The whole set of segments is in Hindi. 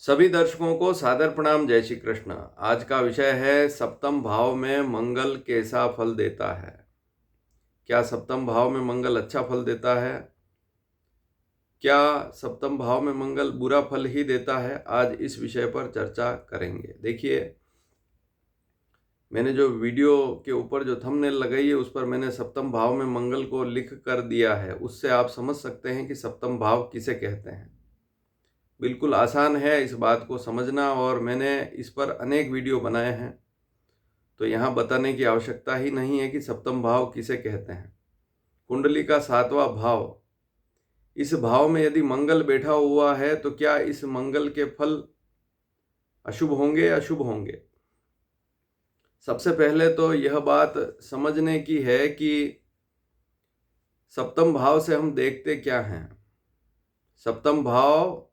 सभी दर्शकों को सादर प्रणाम। जय श्री कृष्ण। आज का विषय है सप्तम भाव में मंगल कैसा फल देता है। क्या सप्तम भाव में मंगल अच्छा फल देता है? क्या सप्तम भाव में मंगल बुरा फल ही देता है? आज इस विषय पर चर्चा करेंगे। देखिए, मैंने जो वीडियो के ऊपर जो थंबनेल लगाई है उस पर मैंने सप्तम भाव में मंगल को लिख कर दिया है। उससे आप समझ सकते हैं कि सप्तम भाव किसे कहते हैं। बिल्कुल आसान है इस बात को समझना और मैंने इस पर अनेक वीडियो बनाए हैं, तो यहाँ बताने की आवश्यकता ही नहीं है कि सप्तम भाव किसे कहते हैं। कुंडली का 7वां भाव, इस भाव में यदि मंगल बैठा हुआ है तो क्या इस मंगल के फल अशुभ होंगे या शुभ होंगे? सबसे पहले तो यह बात समझने की है कि सप्तम भाव से हम देखते क्या हैं। सप्तम भाव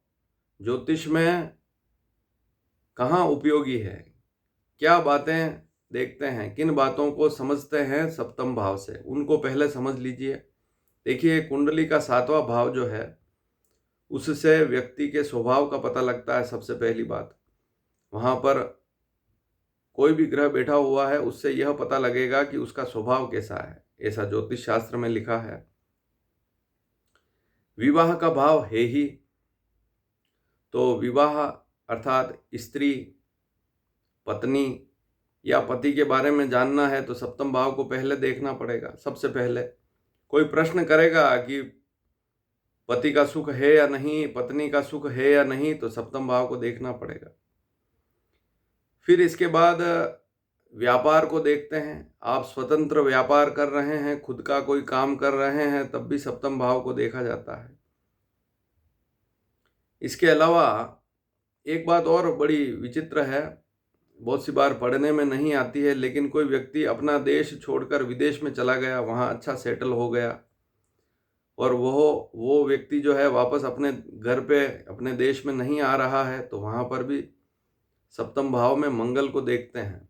ज्योतिष में कहाँ उपयोगी है, क्या बातें देखते हैं, किन बातों को समझते हैं सप्तम भाव से, उनको पहले समझ लीजिए। देखिए, कुंडली का 7वां भाव जो है उससे व्यक्ति के स्वभाव का पता लगता है। सबसे पहली बात, वहाँ पर कोई भी ग्रह बैठा हुआ है उससे यह पता लगेगा कि उसका स्वभाव कैसा है, ऐसा ज्योतिष शास्त्र में लिखा है। विवाह का भाव है ही, तो विवाह अर्थात स्त्री, पत्नी या पति के बारे में जानना है तो सप्तम भाव को पहले देखना पड़ेगा। सबसे पहले कोई प्रश्न करेगा कि पति का सुख है या नहीं, पत्नी का सुख है या नहीं, तो सप्तम भाव को देखना पड़ेगा। फिर इसके बाद व्यापार को देखते हैं। आप स्वतंत्र व्यापार कर रहे हैं, खुद का कोई काम कर रहे हैं, तब भी सप्तम भाव को देखा जाता है। इसके अलावा एक बात और बड़ी विचित्र है, बहुत सी बार पढ़ने में नहीं आती है, लेकिन कोई व्यक्ति अपना देश छोड़कर विदेश में चला गया, वहाँ अच्छा सेटल हो गया और वो व्यक्ति जो है वापस अपने घर पे, अपने देश में नहीं आ रहा है, तो वहाँ पर भी सप्तम भाव में मंगल को देखते हैं।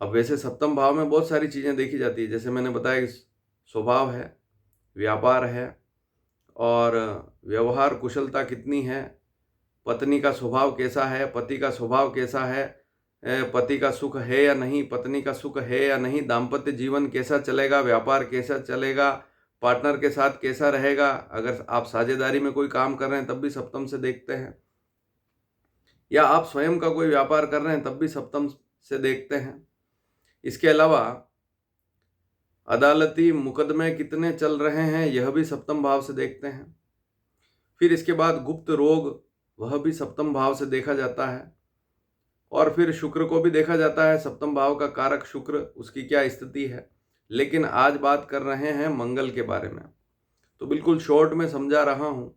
अब वैसे सप्तम भाव में बहुत सारी चीज़ें देखी जाती है, जैसे मैंने बताया कि स्वभाव है, व्यापार है और व्यवहार कुशलता कितनी है, पत्नी का स्वभाव कैसा है, पति का स्वभाव कैसा है, पति का सुख है या नहीं, पत्नी का सुख है या नहीं, दाम्पत्य जीवन कैसा चलेगा, व्यापार कैसा चलेगा, पार्टनर के साथ कैसा रहेगा। अगर आप साझेदारी में कोई काम कर रहे हैं तब भी सप्तम से देखते हैं, या आप स्वयं का कोई व्यापार कर रहे हैं तब भी सप्तम से देखते हैं। इसके अलावा अदालती मुकदमे कितने चल रहे हैं, यह भी सप्तम भाव से देखते हैं। फिर इसके बाद गुप्त रोग, वह भी सप्तम भाव से देखा जाता है। और फिर शुक्र को भी देखा जाता है, सप्तम भाव का कारक शुक्र, उसकी क्या स्थिति है। लेकिन आज बात कर रहे हैं मंगल के बारे में, तो बिल्कुल शॉर्ट में समझा रहा हूं।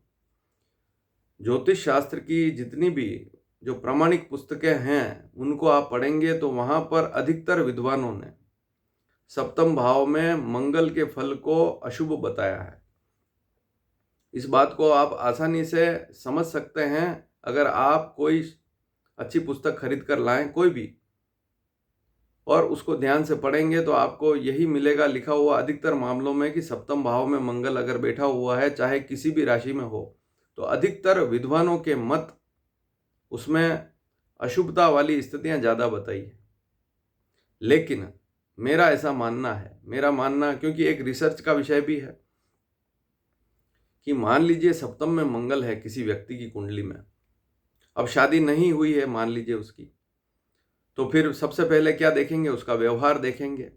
ज्योतिष शास्त्र की जितनी भी जो प्रामाणिक पुस्तकें हैं उनको आप पढ़ेंगे तो वहां पर अधिकतर विद्वानों ने सप्तम भाव में मंगल के फल को अशुभ बताया है। इस बात को आप आसानी से समझ सकते हैं अगर आप कोई अच्छी पुस्तक खरीद कर लाएं, कोई भी, और उसको ध्यान से पढ़ेंगे तो आपको यही मिलेगा लिखा हुआ अधिकतर मामलों में कि सप्तम भाव में मंगल अगर बैठा हुआ है, चाहे किसी भी राशि में हो, तो अधिकतर विद्वानों के मत उसमें अशुभता वाली स्थितियां ज़्यादा बताई है। लेकिन मेरा ऐसा मानना है, मेरा मानना, क्योंकि एक रिसर्च का विषय भी है, कि मान लीजिए सप्तम में मंगल है किसी व्यक्ति की कुंडली में, अब शादी नहीं हुई है मान लीजिए उसकी, तो फिर सबसे पहले क्या देखेंगे, उसका व्यवहार देखेंगे।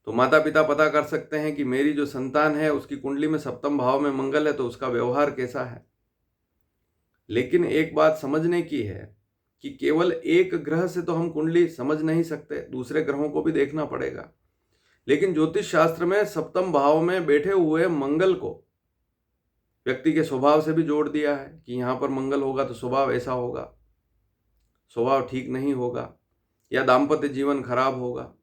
तो माता पिता पता कर सकते हैं कि मेरी जो संतान है उसकी कुंडली में सप्तम भाव में मंगल है, तो उसका व्यवहार कैसा है। लेकिन एक बात समझने की है कि केवल एक ग्रह से तो हम कुंडली समझ नहीं सकते, दूसरे ग्रहों को भी देखना पड़ेगा। लेकिन ज्योतिष शास्त्र में सप्तम भाव में बैठे हुए मंगल को व्यक्ति के स्वभाव से भी जोड़ दिया है कि यहाँ पर मंगल होगा तो स्वभाव ऐसा होगा, स्वभाव ठीक नहीं होगा, या दाम्पत्य जीवन खराब होगा।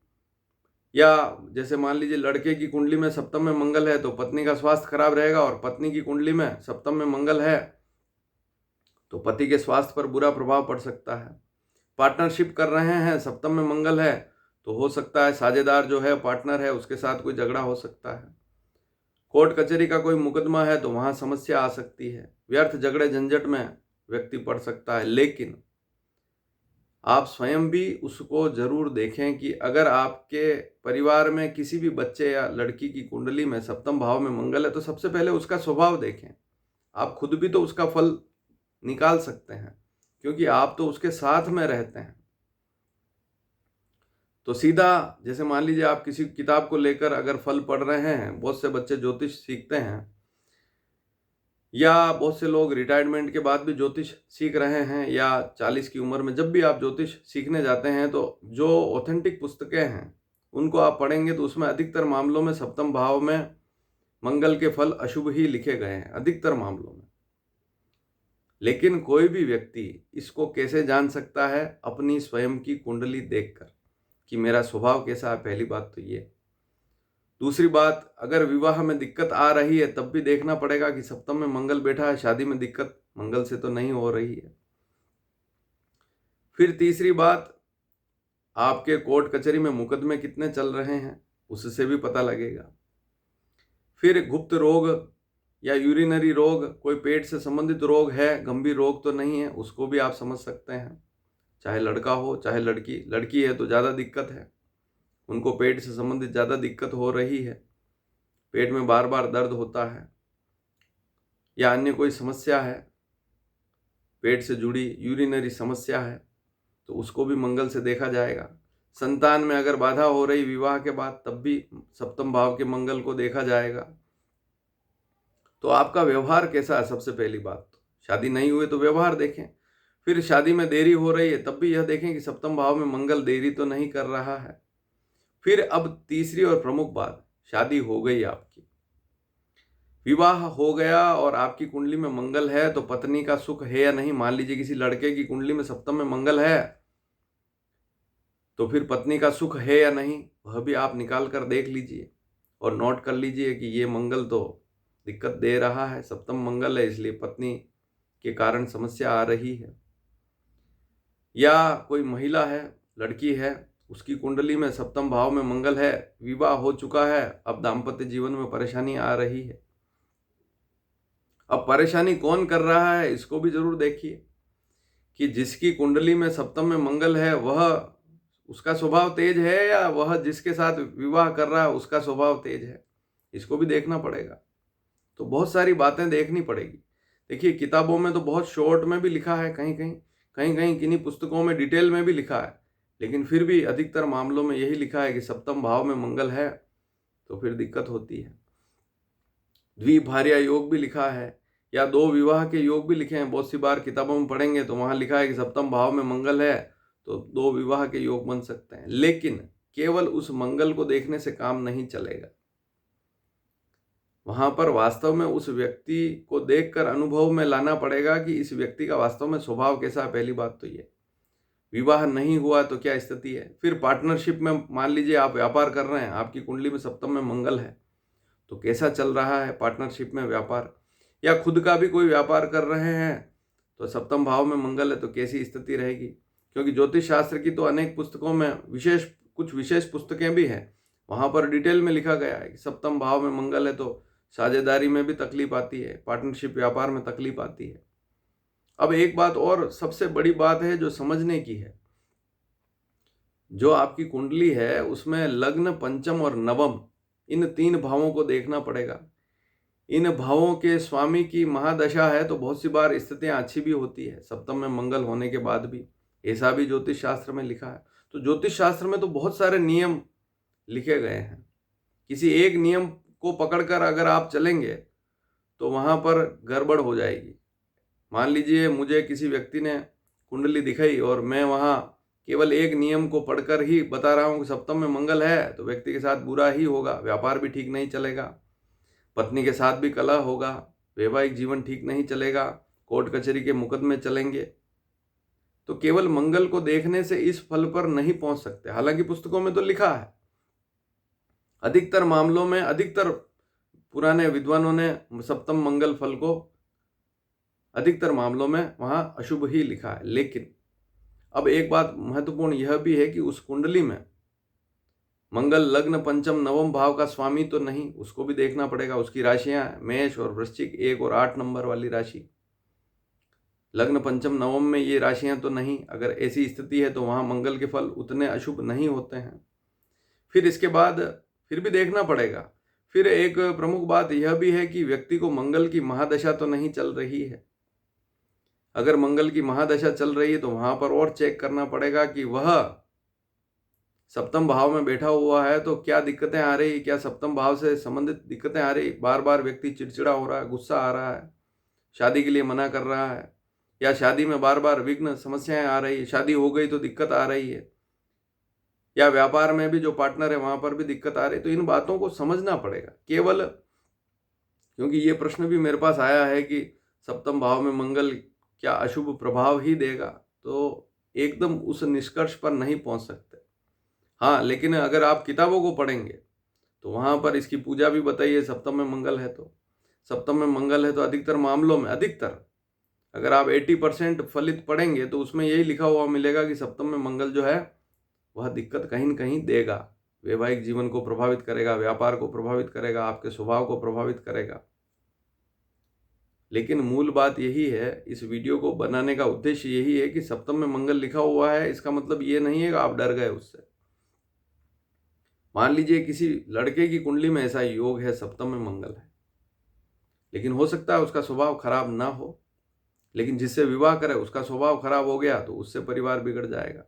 या जैसे मान लीजिए लड़के की कुंडली में सप्तम में मंगल है तो पत्नी का स्वास्थ्य खराब रहेगा, और पत्नी की कुंडली में सप्तम में मंगल है तो पति के स्वास्थ्य पर बुरा प्रभाव पड़ सकता है। पार्टनरशिप कर रहे हैं, सप्तम में मंगल है, तो हो सकता है साझेदार जो है, पार्टनर है, उसके साथ कोई झगड़ा हो सकता है। कोर्ट कचहरी का कोई मुकदमा है तो वहां समस्या आ सकती है, व्यर्थ झगड़े झंझट में व्यक्ति पड़ सकता है। लेकिन आप स्वयं भी उसको जरूर देखें कि अगर आपके परिवार में किसी भी बच्चे या लड़की की कुंडली में सप्तम भाव में मंगल है तो सबसे पहले उसका स्वभाव देखें। आप खुद भी तो उसका फल निकाल सकते हैं, क्योंकि आप तो उसके साथ में रहते हैं। तो सीधा जैसे मान लीजिए आप किसी किताब को लेकर अगर फल पढ़ रहे हैं, बहुत से बच्चे ज्योतिष सीखते हैं या बहुत से लोग रिटायरमेंट के बाद भी ज्योतिष सीख रहे हैं, या 40 की उम्र में जब भी आप ज्योतिष सीखने जाते हैं तो जो ऑथेंटिक पुस्तकें हैं उनको आप पढ़ेंगे तो उसमें अधिकतर मामलों में सप्तम भाव में मंगल के फल अशुभ ही लिखे गए हैं, अधिकतर मामलों में। लेकिन कोई भी व्यक्ति इसको कैसे जान सकता है? अपनी स्वयं की कुंडली देखकर कि मेरा स्वभाव कैसा है, पहली बात तो ये। दूसरी बात, अगर विवाह में दिक्कत आ रही है तब भी देखना पड़ेगा कि सप्तम में मंगल बैठा है, शादी में दिक्कत मंगल से तो नहीं हो रही है। फिर तीसरी बात, आपके कोर्ट कचहरी में मुकदमे कितने चल रहे हैं उससे भी पता लगेगा। फिर गुप्त रोग या यूरिनरी रोग, कोई पेट से संबंधित रोग है, गंभीर रोग तो नहीं है, उसको भी आप समझ सकते हैं। चाहे लड़का हो चाहे लड़की, लड़की है तो ज़्यादा दिक्कत है, उनको पेट से संबंधित ज़्यादा दिक्कत हो रही है, पेट में बार बार दर्द होता है या अन्य कोई समस्या है, पेट से जुड़ी यूरिनरी समस्या है, तो उसको भी मंगल से देखा जाएगा। संतान में अगर बाधा हो रही विवाह के बाद तब भी सप्तम भाव के मंगल को देखा जाएगा। तो आपका व्यवहार कैसा है, सबसे पहली बात तो शादी नहीं हुई तो व्यवहार देखें। फिर शादी में देरी हो रही है तब भी यह देखें कि सप्तम भाव में मंगल देरी तो नहीं कर रहा है। फिर अब तीसरी और प्रमुख बात, शादी हो गई, आपकी विवाह हो गया और आपकी कुंडली में मंगल है तो पत्नी का सुख है या नहीं। मान लीजिए किसी लड़के की कुंडली में सप्तम में मंगल है तो फिर पत्नी का सुख है या नहीं वह भी आप निकाल कर देख लीजिए और नोट कर लीजिए कि ये मंगल तो दिक्कत दे रहा है, सप्तम मंगल है इसलिए पत्नी के कारण समस्या आ रही है। या कोई महिला है, लड़की है, उसकी कुंडली में सप्तम भाव में मंगल है, विवाह हो चुका है, अब दाम्पत्य जीवन में परेशानी आ रही है। अब परेशानी कौन कर रहा है इसको भी जरूर देखिए कि जिसकी कुंडली में सप्तम में मंगल है वह, उसका स्वभाव तेज है या वह जिसके साथ विवाह कर रहा है उसका स्वभाव तेज है, इसको भी देखना पड़ेगा। तो बहुत सारी बातें देखनी पड़ेगी। देखिए किताबों में तो बहुत शॉर्ट में भी लिखा है, कहीं किन्हीं पुस्तकों में डिटेल में भी लिखा है, लेकिन फिर भी अधिकतर मामलों में यही लिखा है कि सप्तम भाव में मंगल है तो फिर दिक्कत होती है। द्विभार्या योग भी लिखा है या दो विवाह के योग भी लिखे हैं। बहुत सी बार किताबों में पढ़ेंगे तो वहां लिखा है कि सप्तम भाव में मंगल है तो दो विवाह के योग बन सकते हैं। लेकिन केवल उस मंगल को देखने से काम नहीं चलेगा, वहां पर वास्तव में उस व्यक्ति को देखकर अनुभव में लाना पड़ेगा कि इस व्यक्ति का वास्तव में स्वभाव कैसा है। पहली बात तो ये, विवाह नहीं हुआ तो क्या स्थिति है। फिर पार्टनरशिप में मान लीजिए आप व्यापार कर रहे हैं, आपकी कुंडली में सप्तम में मंगल है तो कैसा चल रहा है पार्टनरशिप में व्यापार, या खुद का भी कोई व्यापार कर रहे हैं तो सप्तम भाव में मंगल है तो कैसी स्थिति रहेगी। क्योंकि ज्योतिष शास्त्र की तो अनेक पुस्तकों में कुछ विशेष पुस्तकें भी हैं, वहां पर डिटेल में लिखा गया है कि सप्तम भाव में मंगल है तो साझेदारी में भी तकलीफ आती है, पार्टनरशिप व्यापार में तकलीफ आती है। अब एक बात और सबसे बड़ी बात है जो समझने की है, जो आपकी कुंडली है उसमें लग्न, पंचम और नवम, इन तीन भावों को देखना पड़ेगा। इन भावों के स्वामी की महादशा है तो बहुत सी बार स्थितियां अच्छी भी होती है सप्तम में मंगल होने के बाद भी, ऐसा भी ज्योतिष शास्त्र में लिखा है। तो ज्योतिष शास्त्र में तो बहुत सारे नियम लिखे गए हैं, किसी एक नियम को पकड़कर अगर आप चलेंगे तो वहां पर गड़बड़ हो जाएगी। मान लीजिए मुझे किसी व्यक्ति ने कुंडली दिखाई और मैं वहां केवल एक नियम को पढ़कर ही बता रहा हूं कि सप्तम में मंगल है तो व्यक्ति के साथ बुरा ही होगा, व्यापार भी ठीक नहीं चलेगा, पत्नी के साथ भी कलह होगा, वैवाहिक जीवन ठीक नहीं चलेगा, कोर्ट कचहरी के मुकदमे चलेंगे। तो केवल मंगल को देखने से इस फल पर नहीं पहुंच सकते। हालांकि पुस्तकों में तो लिखा है, अधिकतर मामलों में, अधिकतर पुराने विद्वानों ने सप्तम मंगल फल को अधिकतर मामलों में वहां अशुभ ही लिखा है। लेकिन अब एक बात महत्वपूर्ण यह भी है कि उस कुंडली में मंगल लग्न पंचम नवम भाव का स्वामी तो नहीं, उसको भी देखना पड़ेगा। उसकी राशियां मेष और वृश्चिक 1 और 8 नंबर वाली राशि, लग्न पंचम नवम में ये राशियां तो नहीं। अगर ऐसी स्थिति है तो वहां मंगल के फल उतने अशुभ नहीं होते हैं। फिर इसके बाद फिर भी देखना पड़ेगा। फिर एक प्रमुख बात यह भी है कि व्यक्ति को मंगल की महादशा तो नहीं चल रही है। अगर मंगल की महादशा चल रही है तो वहां पर और चेक करना पड़ेगा कि वह सप्तम भाव में बैठा हुआ है तो क्या दिक्कतें आ रही, क्या सप्तम भाव से संबंधित दिक्कतें आ रही। बार बार व्यक्ति चिड़चिड़ा हो रहा है, गुस्सा आ रहा है, शादी के लिए मना कर रहा है, या शादी में बार बार विघ्न समस्याएं आ रही है, शादी हो गई तो दिक्कत आ रही है, या व्यापार में भी जो पार्टनर है वहां पर भी दिक्कत आ रही है। तो इन बातों को समझना पड़ेगा। केवल क्योंकि ये प्रश्न भी मेरे पास आया है कि सप्तम भाव में मंगल क्या अशुभ प्रभाव ही देगा, तो एकदम उस निष्कर्ष पर नहीं पहुंच सकते। हाँ, लेकिन अगर आप किताबों को पढ़ेंगे तो वहां पर इसकी पूजा भी बताई है। सप्तम में मंगल है तो अधिकतर मामलों में, अधिकतर अगर आप 80% फलित पढ़ेंगे तो उसमें यही लिखा हुआ मिलेगा कि सप्तम में मंगल जो है वह दिक्कत कहीं न कहीं देगा, वैवाहिक जीवन को प्रभावित करेगा, व्यापार को प्रभावित करेगा, आपके स्वभाव को प्रभावित करेगा। लेकिन मूल बात यही है, इस वीडियो को बनाने का उद्देश्य यही है कि सप्तम में मंगल लिखा हुआ है, इसका मतलब ये नहीं है कि आप डर गए उससे। मान लीजिए किसी लड़के की कुंडली में ऐसा योग है, सप्तम में मंगल है, लेकिन हो सकता है उसका स्वभाव खराब ना हो, लेकिन जिससे विवाह करे उसका स्वभाव खराब हो गया तो उससे परिवार बिगड़ जाएगा।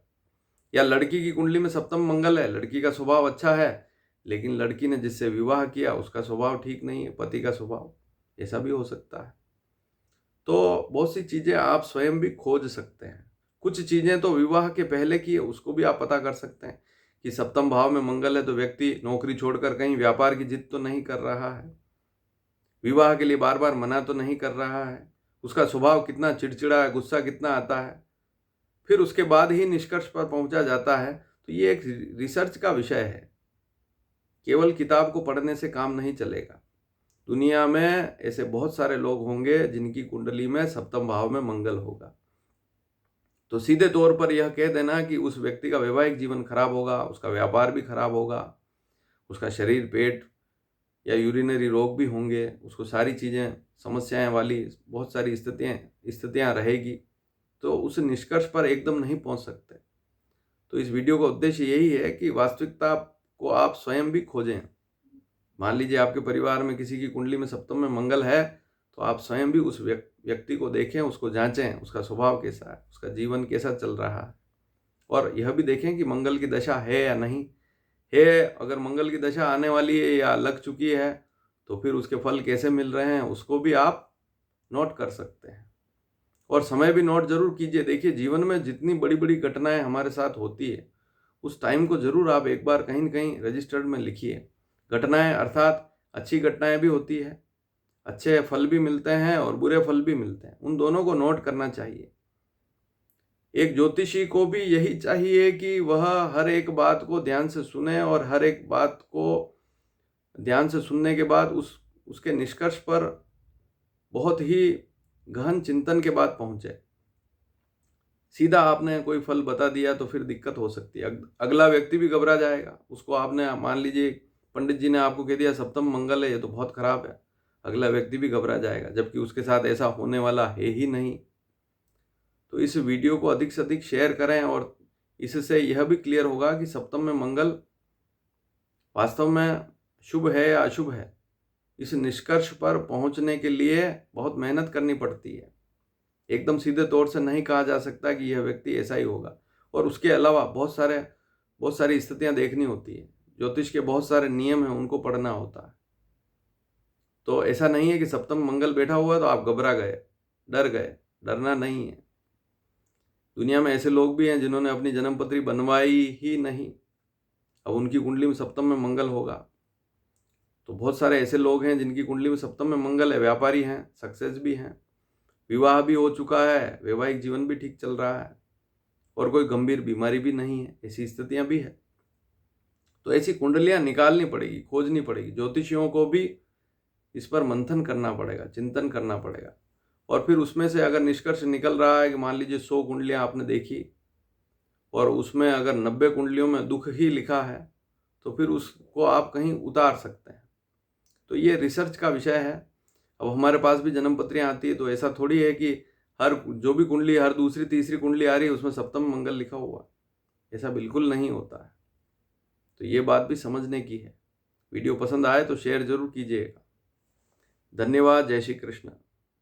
या लड़की की कुंडली में सप्तम मंगल है, लड़की का स्वभाव अच्छा है, लेकिन लड़की ने जिससे विवाह किया उसका स्वभाव ठीक नहीं है, पति का स्वभाव, ऐसा भी हो सकता है। तो बहुत सी चीज़ें आप स्वयं भी खोज सकते हैं। कुछ चीज़ें तो विवाह के पहले की है, उसको भी आप पता कर सकते हैं कि सप्तम भाव में मंगल है तो व्यक्ति नौकरी छोड़कर कहीं व्यापार की जिद तो नहीं कर रहा है, विवाह के लिए बार बार मना तो नहीं कर रहा है, उसका स्वभाव कितना चिड़चिड़ा है, गुस्सा कितना आता है। फिर उसके बाद ही निष्कर्ष पर पहुंचा जाता है। तो ये एक रिसर्च का विषय है, केवल किताब को पढ़ने से काम नहीं चलेगा। दुनिया में ऐसे बहुत सारे लोग होंगे जिनकी कुंडली में सप्तम भाव में मंगल होगा। तो सीधे तौर पर यह कह देना कि उस व्यक्ति का वैवाहिक जीवन खराब होगा, उसका व्यापार भी खराब होगा, उसका शरीर, पेट या यूरिनरी रोग भी होंगे, उसको सारी चीज़ें समस्याएं वाली बहुत सारी स्थितियां रहेगी, तो उस निष्कर्ष पर एकदम नहीं पहुंच सकते। तो इस वीडियो का उद्देश्य यही है कि वास्तविकता को आप स्वयं भी खोजें। मान लीजिए आपके परिवार में किसी की कुंडली में सप्तम में मंगल है, तो आप स्वयं भी उस व्यक्ति को देखें, उसको जांचें, उसका स्वभाव कैसा है, उसका जीवन कैसा चल रहा है, और यह भी देखें कि मंगल की दशा है या नहीं है। अगर मंगल की दशा आने वाली है या लग चुकी है तो फिर उसके फल कैसे मिल रहे हैं उसको भी आप नोट कर सकते हैं, और समय भी नोट जरूर कीजिए। देखिए, जीवन में जितनी बड़ी बड़ी घटनाएं हमारे साथ होती है उस टाइम को जरूर आप एक बार कहीं न कहीं रजिस्टर्ड में लिखिए। घटनाएं अर्थात अच्छी घटनाएं भी होती है, अच्छे फल भी मिलते हैं और बुरे फल भी मिलते हैं, उन दोनों को नोट करना चाहिए। एक ज्योतिषी को भी यही चाहिए कि वह हर एक बात को ध्यान से सुने और हर एक बात को ध्यान से सुनने के बाद उसके निष्कर्ष पर बहुत ही गहन चिंतन के बाद पहुंचे। सीधा आपने कोई फल बता दिया तो फिर दिक्कत हो सकती है, अगला व्यक्ति भी घबरा जाएगा। उसको आपने, मान लीजिए पंडित जी ने आपको कह दिया सप्तम मंगल है, ये तो बहुत खराब है, अगला व्यक्ति भी घबरा जाएगा, जबकि उसके साथ ऐसा होने वाला है ही नहीं। तो इस वीडियो को अधिक से अधिक शेयर करें, और इससे यह भी क्लियर होगा कि सप्तम में मंगल वास्तव में शुभ है या अशुभ है। इस निष्कर्ष पर पहुंचने के लिए बहुत मेहनत करनी पड़ती है, एकदम सीधे तौर से नहीं कहा जा सकता कि यह व्यक्ति ऐसा ही होगा। और उसके अलावा बहुत सारी स्थितियां देखनी होती है, ज्योतिष के बहुत सारे नियम हैं, उनको पढ़ना होता है। तो ऐसा नहीं है कि सप्तम मंगल बैठा हुआ है तो आप घबरा गए, डर गए, डरना नहीं है। दुनिया में ऐसे लोग भी हैं जिन्होंने अपनी जन्मपत्री बनवाई ही नहीं, अब उनकी कुंडली में सप्तम में मंगल होगा। तो बहुत सारे ऐसे लोग हैं जिनकी कुंडली में सप्तम में मंगल है, व्यापारी हैं, सक्सेस भी हैं, विवाह भी हो चुका है, वैवाहिक जीवन भी ठीक चल रहा है, और कोई गंभीर बीमारी भी नहीं है, ऐसी स्थितियां भी है। तो ऐसी कुंडलियां निकालनी पड़ेगी, खोजनी पड़ेगी। ज्योतिषियों को भी इस पर मंथन करना पड़ेगा, चिंतन करना पड़ेगा, और फिर उसमें से अगर निष्कर्ष निकल रहा है कि मान लीजिए 100 कुंडलियां आपने देखी और उसमें अगर 90 कुंडलियों में दुख ही लिखा है, तो फिर उसको आप कहीं उतार सकते हैं। तो ये रिसर्च का विषय है। अब हमारे पास भी जन्म पत्रियाँ आती है, तो ऐसा थोड़ी है कि हर जो भी कुंडली, हर दूसरी तीसरी कुंडली आ रही है उसमें सप्तम मंगल लिखा हुआ, ऐसा बिल्कुल नहीं होता है। तो ये बात भी समझने की है। वीडियो पसंद आए तो शेयर जरूर कीजिएगा। धन्यवाद। जय श्री कृष्ण।